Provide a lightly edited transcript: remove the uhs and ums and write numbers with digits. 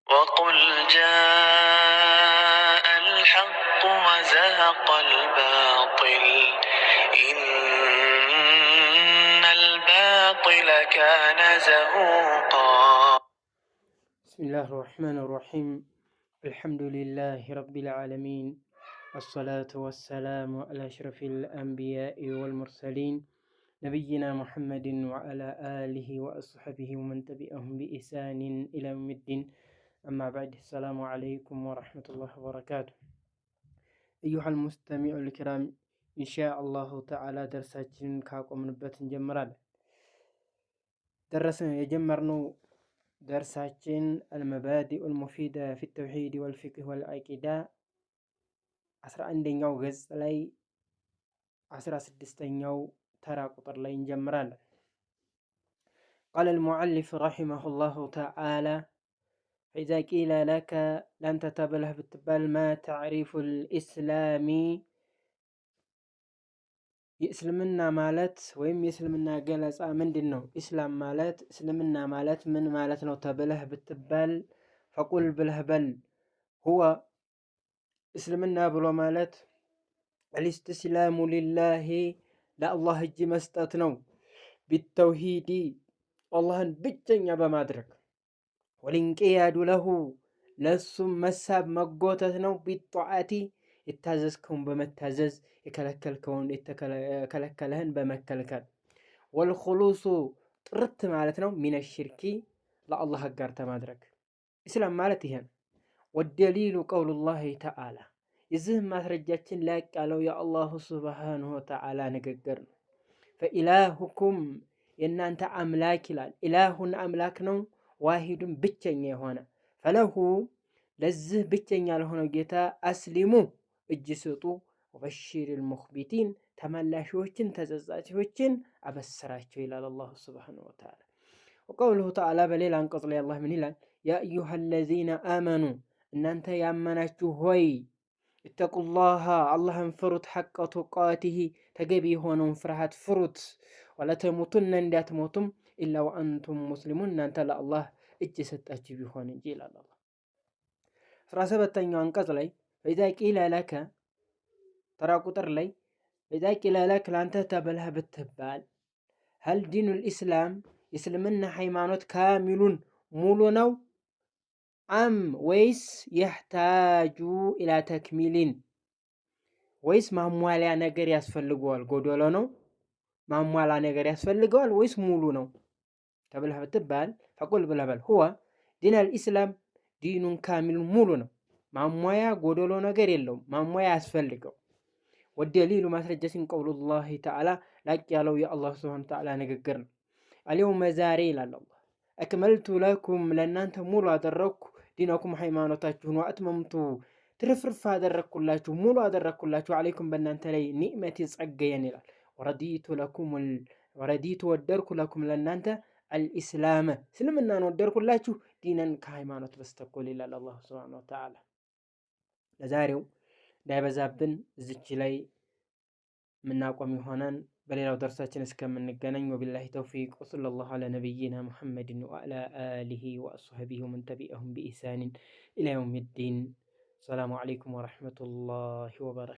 وقل جاء الحق وزهق الباطل إن الباطل كان زهوقا. بسم الله الرحمن الرحيم. الحمد لله رب العالمين، الصلاة والسلام على أشرف الأنبياء والمرسلين نبينا محمد وعلى آله وأصحابه ومن تبعهم بإحسان إلى يوم الدين. أما بعد، السلام عليكم ورحمة الله وبركاته. أيها المستمع الكرام، إن شاء الله تعالى درساتنا كاقومنبت እንጀምራለን። የጀመርነው درساتين المبادئ المفيدة في التوحيد والفقه والعقيدة 11ኛው ገጽ ላይ 16ኛው ተራ ቁጥር ላይ እንጀምራለን። قال المؤلف رحمه الله تعالى: فإذا قيل لك لن تتبله بتبال ما تعريف الإسلام የእስልምና ማለት ወይም የእስልምና ገለጻ ምንድን ነው? ኢስላም ማለት እስልምና ማለት ምን ማለት ነው ተብለህ ብትባል ፈቁል ብለህ በል ሁወ እስልምና ብሎ ማለት አልኢስቲስላሙ ሊላሂ ለአላህ እጅ መስጠት ነው። ቢተውሂዲ አላህን ብቸኛ በማድረግ ወልንቅያዱ ለሁ ለሱም መሳብ መጎተት ነው። ቢጧዓቲ የታዘዝከውን በመታዘዝ የከለከለህን በመከልከል ወልኹሉሱ ጥርት ማለት ነው። ሚነ ሽርኪ ለአላህ አጋርተ ማድረግ ኢስላም ማለት ይሄ ነው። ወደሊሉ ቀውሉላሂ ተዓላ የዚህ ማስረጃችን ላቅ ያለው የአላሁ ሱብሓነሁ ወተዓላ ንግግር ነው። ፈኢላሁኩም የእናንተ አምላክ ይላል። ኢላሁን አምላክ ነው። ዋሂዱን ብቸኛ የሆነ ፈለሁ ለዚህ ብቸኛ ለሆነው ጌታ አስሊሙ እጅ ስጡ። ወበሽሪል ሙኽቢቲን ተመላሾችን ተጸጻቾችን አበስራቸው ይላል አላሁ ሱብሓነሁ ወተዓላ። ወቀውሉሁ ተዓላ በሌላ አንቀጽ ላይ አላህ ምን ይላል? ያ አዩሃ ለዚነ አመኑ እናንተ ያመናችሁ ሆይ ኢተቁላሃ አላህን ፍሩት፣ ሐቀ ቱቃቲሂ ተገቢ የሆነውን ፍርሃት ፍሩት። ወለተሙቱነ እንዳትሞቱም ኢላ ወአንቱም ሙስሊሙን እናንተ ለአላህ እጅ የሰጣችሁ ቢሆን እንጂ ይላል አላህ። 17ኛው አንቀጽ ላይ ፈኢዛ ቂለ ለከ ተራ ቁጥር ላይ ፈኢዛ ቂለ ለከ ላንተ ተብለህ ብትባል ሀል ዲኑል ኢስላም የእስልምና ሃይማኖት ካሚሉን ሙሉ ነው አም ወይስ የህታጁ ኢላ ተክሚሊን ወይስ ማሟሊያ ነገር ያስፈልገዋል? ጎዶሎ ነው ማሟላ ነገር ያስፈልገዋል ወይስ ሙሉ ነው ተብለህ ብትባል ፈቁል ብለህ በል ሁወ ዲነል ኢስላም ዲኑን ካሚሉን ሙሉ ነው። ማሟያ ጎዶሎ ነገር የለውም። ማሟያ ያስፈልገው። ወደሊሉ ማስረጃችን ቀውሉላሂ ተዓላ ላቅ ያለው የአላህ ሱብሓነሁ ወተዓላ ንግግር ነው። አልየውመ ዛሬ ይላል አላህ አክመልቱ ለኩም ለእናንተ ሙሉ አደረግኩ ዲነኩም ሃይማኖታችሁን ወአትመምቱ ትርፍርፍ አደረግኩላችሁ ሙሉ አደረግኩላችሁ አለይኩም በእናንተ ላይ ኒዕመቲ ጸጋዬን ይላል። ወረዲቱ ወደድኩ ለኩም ለእናንተ አልኢስላመ እስልምናን ወደድኩላችሁ ዲነን ከሃይማኖት በስተኮል ይላል አላህ ሱብሓነሁ ወተዓላ። ለዛሬው እንዳይበዛብን እዚች ላይ የምናቆም ይሆናል። በሌላው ደርሳችን እስከምንገናኝ ወቢላሂ ተውፊቅ ወሰለላሁ ዐላ ነቢይና ሙሐመድን ወዐላ አሊሂ ወአስሐቢሂ ወመን ተቢዐሁም ቢኢሕሳኒን ኢላ የውሚዲን። ሰላሙ ዐለይኩም ወረሕመቱላሂ ወበረካቱህ።